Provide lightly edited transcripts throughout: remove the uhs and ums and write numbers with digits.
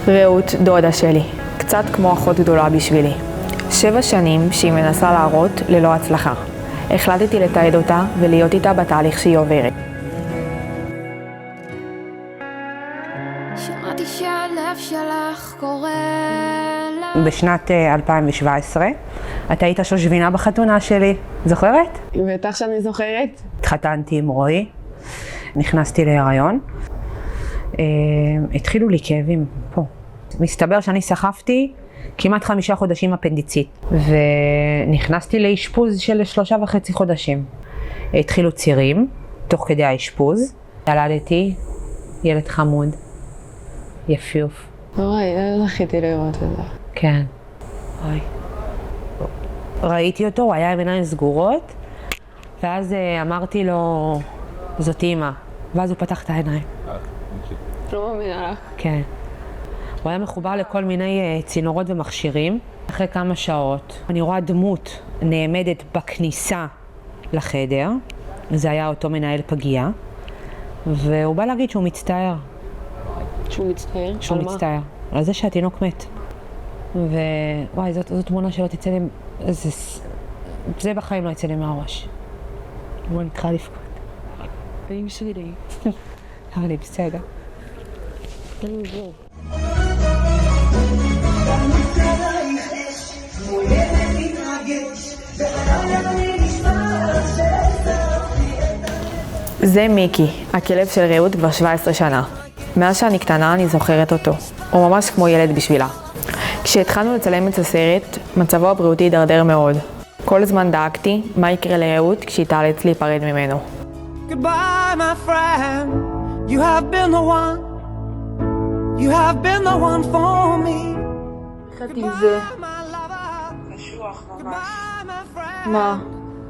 רעות, דודה שלי, קצת כמו אחות גדולה בשבילי. 7 שנים שהיא מנסה להראות ללא הצלחה. החלטתי לתעד אותה ולהיות איתה בתהליך שהיא עוברת. שמעתי שהלב שלך קורא בשנת 2017, את היית שושבינה בחתונה שלי, זוכרת? בטח שאני זוכרת. התחתנתי עם רועי, נכנסתי להיריון, התחילו לי כאבים פה. מסתבר שאני סחבתי כמעט 5 חודשים אפנדיצית, ונכנסתי לאשפוז של 3.5 חודשים. התחילו צירים, תוך כדי האשפוז. ילדתי ילד חמוד, יפיוף. אוי, לא זכיתי לראות את זה. כן. אוי. ראיתי אותו, הוא היה עם עיניים סגורות, ואז אמרתי לו, זאת אימא. ואז הוא פתח את העיניים. לא מאמינה לך. כן. הוא היה מחובר לכל מיני צינורות ומכשירים. אחרי כמה שעות, אני רואה דמות נעמדת בכניסה לחדר. זה היה אותו מנהל פגייה. והוא בא להגיד שהוא מצטער. שהוא מצטער? שהוא מצטער. על זה שהתינוק מת. ווואי, זאת תמונה שלא תצא לי... זה בחיים לא יצא לי מהראש. הוא נתחיל לבכות. אמא שלי. אני בסדר. זה מיקי, הכלב של רעות כבר 17 שנה. מאז שאני קטנה אני זוכרת אותו. הוא ממש כמו ילד בשבילה. כשהתחלנו לצלם את הסרט, מצבו הבריאותי הידרדר מאוד. כל הזמן דאגתי מה יקרה לרעות כשהיא תיאלץ להיפרד ממנו. Goodbye, my friend. You have been the one. You have been the one for me. התחלתי עם זה. קשוח ממש. מה?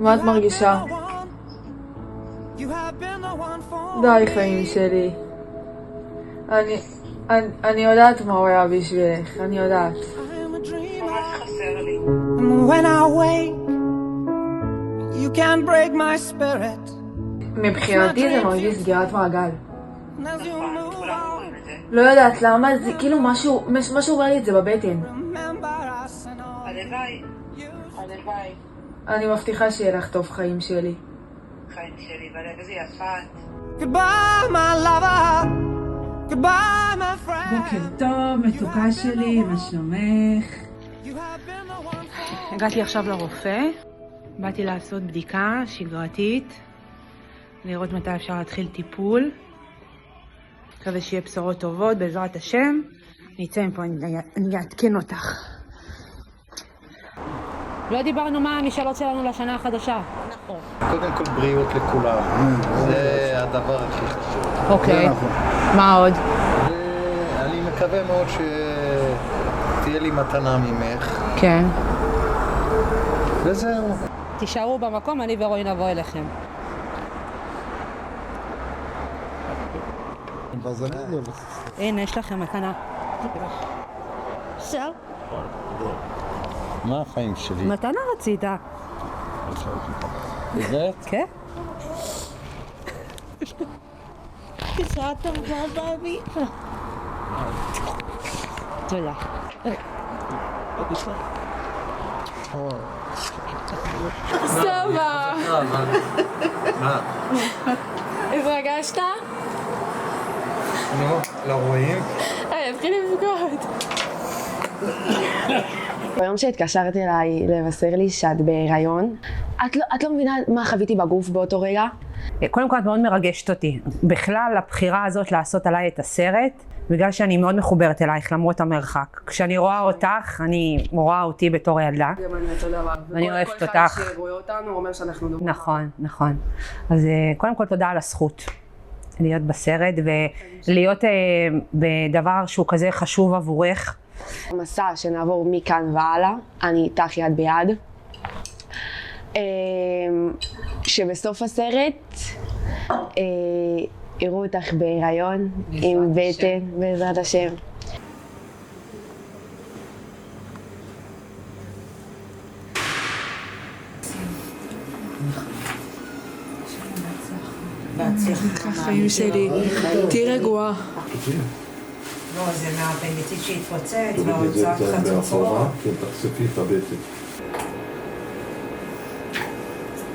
מה את מרגישה? די חיים שלי. אני יודעת מה הוא היה בשבילך, אני יודעת. ממש חסר לי. And when I wake, you can't break my spirit. מבחינתי זה מרגיש סגירת מעגל. And as you move on, לא יודעת למה, זה כאילו משהו אומר לי את זה בבטן. remember us and all. הלוואי. הלוואי. אני מבטיחה שיהיה לך טוב חיים שלי. חיים שלי, בלב איזה יפה את. Goodbye, my lover. Goodbye, my friend. בוקר טוב, מתוקה שלי, מה שלומך? You have been the one for הגעתי עכשיו לרופא, באתי לעשות בדיקה שגרתית, לראות מתי אפשר להתחיל טיפול. מקווה שיהיה בשורות טובות, בעזרת השם. אני אצא מפה, אני אעדכן אותך. לא דיברנו מה המשאלות שלנו לשנה החדשה. נכון. קודם כל בריאות לכולם, זה הדבר הכי חשוב. אוקיי, מה עוד? ואני מקווה מאוד שתהיה לי מתנה ממך, כן. וזהו. תישארו במקום, אני ורועי נבוא אליכם. הנה, יש לכם מתנה. עכשיו? מה החיים שלי? מתנה רצית? באמת? כן? שעה טובה באבי. תודה. סבא! מה? התרגשת? נו, לא רואים? התחיל לבכות. ביום שהתקשרת אליי לבשר לי שאת בהיריון, את לא מבינה מה חוויתי בגוף באותו רגע? קודם כל את מאוד מרגשת אותי. בכלל הבחירה הזאת לעשות עליי את הסרט, בגלל שאני מאוד מחוברת אלייך למרות המרחק. כשאני רואה אותך, אני רואה אותי בתור ילדה. גם אני אותו דבר. אני אוהבת אותך. כל אחד שרואה אותנו אומר שאנחנו דומה. נכון, נכון. אז קודם כל תודה על הזכות להיות בסרט ולהיות בדבר שהוא כזה חשוב עבורך. המסע שנעבור מכאן והלאה, אני איתך יד ביד. שבסוף הסרט יראו אותך בהיריון עם בטן, בעזרת השם. בהצלחה. החיים שלי, תהי רגועה. לא, זה מהאפנדיציט שהתפוצץ, וההוצאת חצוצרות. כן, תחשפי את הבטן.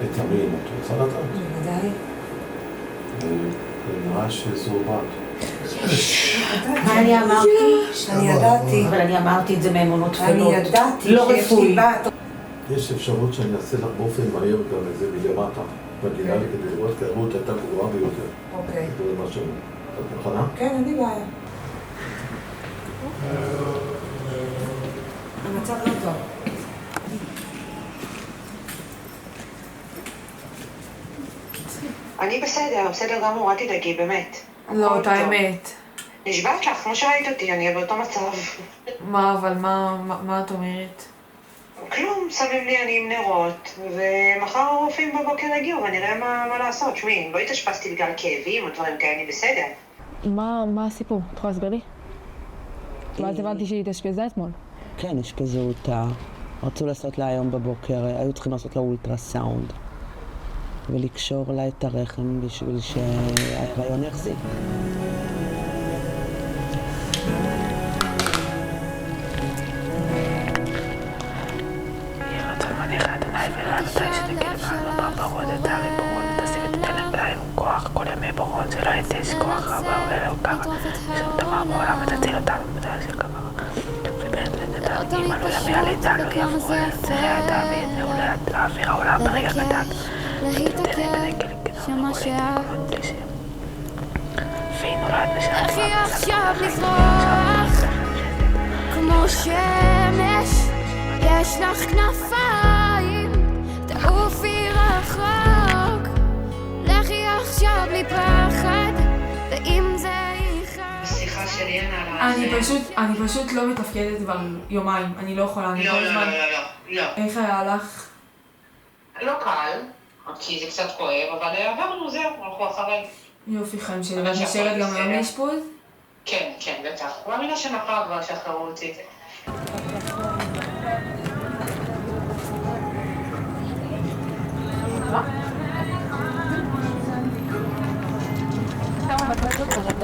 את המין, את רוצה לדעת? בוודאי. נראה שזו בת. מה אני אמרתי? אני ידעתי. אבל אני אמרתי את זה מאמונות תפלות. אני ידעתי לא שיש לי בת. יש אפשרות שאני אעשה לך באופן מהר גם איזה מלמטה. בגילה לי כדי לראות, כי הראות הייתה גבוהה ביותר. אוקיי. זה מה שאני... את מוכנה? כן, אין לי בעיה. המצב לא טוב. אני בסדר גמור, אל תדאגי, באמת. לא, את האמת. נשבעת לך, כמו שראית אותי, אני באותו מצב. מה, אבל מה את אומרת? כלום, שמים לי אני עם נרות, ומחר הרופאים בבוקר יגיעו ונראה מה לעשות. שמי, לא התאשפזתי בגלל כאבים או דברים כאלה, אני בסדר. מה הסיפור? את יכולה להסביר לי? ואז הבנתי שהיא התאשפזה אתמול. כן, אשפזו אותה. רצו לעשות לה היום בבוקר, היו צריכים לעשות לה אולטרסאונד. ולקשור לה את הרחם בשביל שההיריון יחזיק. כוח, כל ימי בורון זה לא יתש כוח רבה ולא ככה שום דבר בעולם ותציל אותנו בדרך של ככה ובאמת לדרגים עלו ימי הלידה לא יעברו אל צריכי הידה ויתנאו לאוויר העולם ברגע קטן ותתני בנקל כדור וקולית קלישים והיא נולד בשעה איך היא עכשיו לזרוח כמו שמש יש לך כנפיים תעופי רחוק לכי עכשיו בלי פחד ואם זה יחד סליחה שלי אין עליו. אני פשוט לא מתפקדת כבר יומיים, אני לא יכולה. לא. איך היה לך? לא קל, כי זה קצת כואב, אבל עברנו, זהו, אנחנו אחרי. יופי חיים שלי, ואת נשארת גם היום לאשפוז? כן, בטח. מאמינה שמחר כבר שחררו אותי.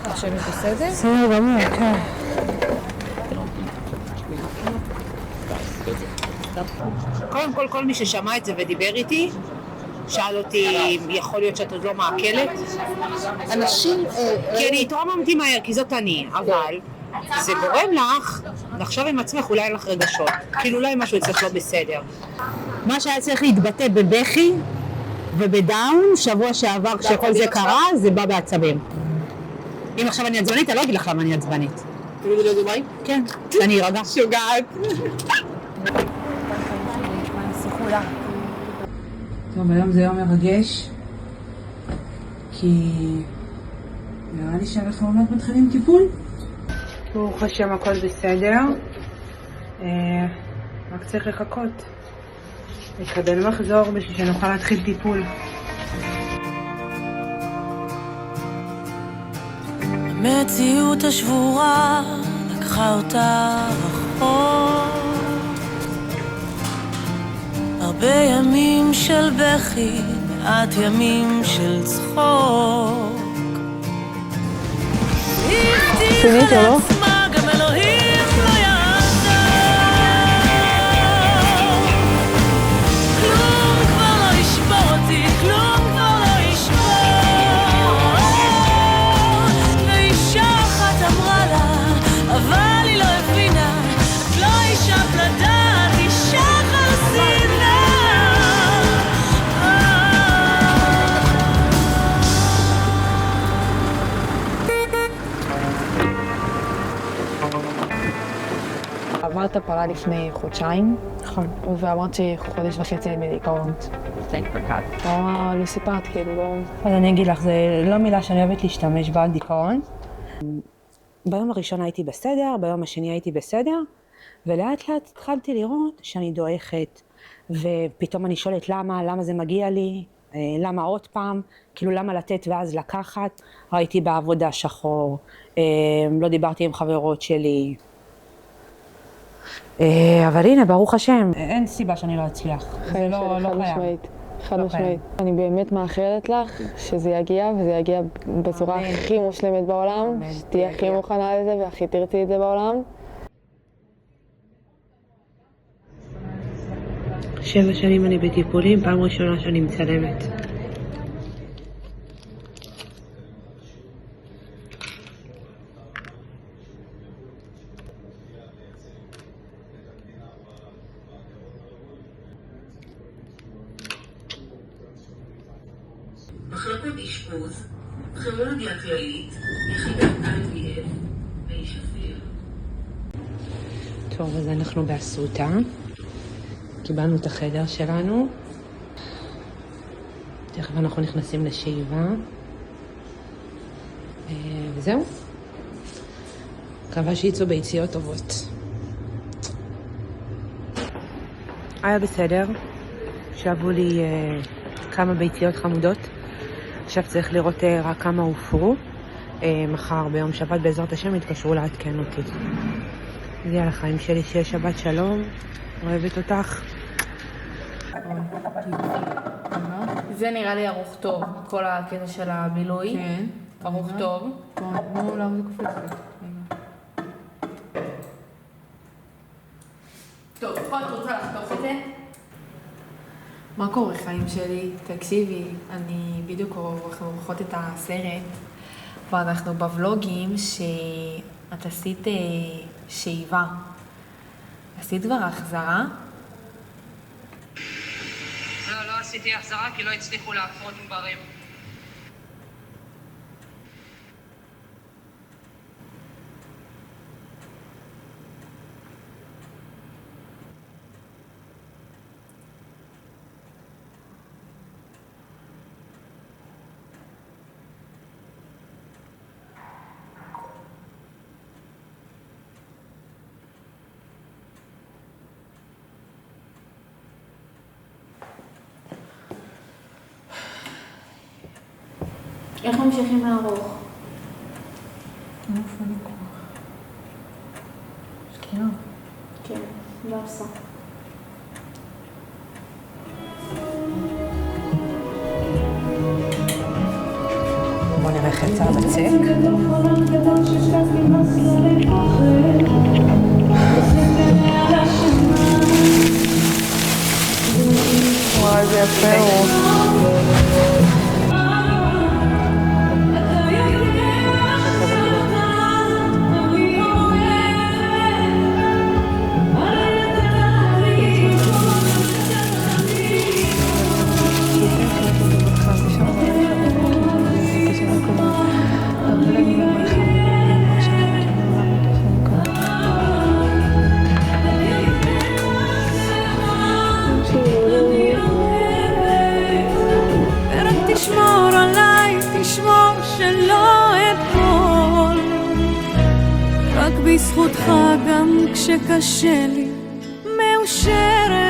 עכשיו בסדר? בסדר גמור, כן. קודם כל, כל מי ששמע את זה ודיבר איתי, שאל אותי, יכול להיות שאת עוד לא מעכלת? אנשים... כי אני התרוממתי מהר, כי זאת אני, אבל זה גורם לך לחשוב עם עצמך, אולי אין לך רגשות, כאילו אולי משהו אצלך לא בסדר. מה שהיה צריך להתבטא בבכי ובדאון, שבוע שעבר כשכל זה קרה, זה בא בעצבים. אם עכשיו אני עצבנית, אני לא אגיד לך למה אני עצבנית. תגידי לו דובי? כן, אני ארגע. שוגעת. טוב, היום זה יום מרגש, כי נראה לי שאנחנו עומד מתחילים טיפול. ברוך השם, הכל בסדר. רק צריך לחכות. לקבל מחזור בשביל שנוכל להתחיל טיפול. המציאות השבורה לקחה אותה רחוק, הרבה ימים של בכי, מעט ימים של צחוק. הבטיחה לעצמה גם אלוהים לא יעזור, כלום כבר לא ישבור אותי, כלום כבר לא ישבור. ואישה אחת אמרה לה, אבל היא לא הבינה, את לא אישה פלדה, את אישה חרסינה. עברת פלה לפני חודשיים. נכון. ואמרת שחודש וחצי בדיכאון. לא סיפרת, כאילו לא... אז אני אגיד לך, זה לא מילה שאני אוהבת להשתמש בה, דיכאון. ביום הראשון הייתי בסדר, ביום השני הייתי בסדר, ולאט לאט התחלתי לראות שאני דועכת, ופתאום אני שואלת למה זה מגיע לי, למה עוד פעם, כאילו למה לתת ואז לקחת. ראיתי בעבודה שחור, לא דיברתי עם חברות שלי. אבל הנה, ברוך השם, אין סיבה שאני לא אצליח, זה לא קיים. חד משמעית. אני באמת מאחלת לך שזה יגיע, וזה יגיע בצורה הכי מושלמת בעולם, שתהיה הכי מוכנה לזה והכי תרצי את זה בעולם. 7 שנים אני בטיפולים, פעם ראשונה שאני מצלמת. מחלקות אשפוז, כירורגיה כללית, יחידת IVF וישפיר. טוב, אז אנחנו באסותא. קיבלנו את החדר שלנו. תכף אנחנו נכנסים לשאיבה. וזהו. מקווה שיצאו ביציאות טובות. היה בסדר. שבו לי כמה ביציות חמודות. עכשיו צריך לראות רק כמה הופרו. מחר ביום שבת בעזרת השם יתקשרו לעדכן אותי. זה יאללה חיים שלי, שיהיה שבת שלום. אוהבת אותך. זה נראה לי ערוך טוב, כל הקטע של הבילוי. כן. ערוך טוב. נו, למה זה קופץ לי? טוב, את רוצה לחתוך את זה? מה קורה חיים שלי? תקשיבי, אני בדיוק אנחנו עורכות את הסרט, ואנחנו בוולוגים שאת עשית שאיבה. עשית כבר החזרה? לא עשיתי החזרה כי לא הצליחו להפרות עוברים. איך ממשיכים לערוך? איפה אני כוח? שקיעה? כן, לא עושה. בוא נראה איך יצא הבצק. וואי, זה יפה. בזכותך גם כשקשה לי מאושרת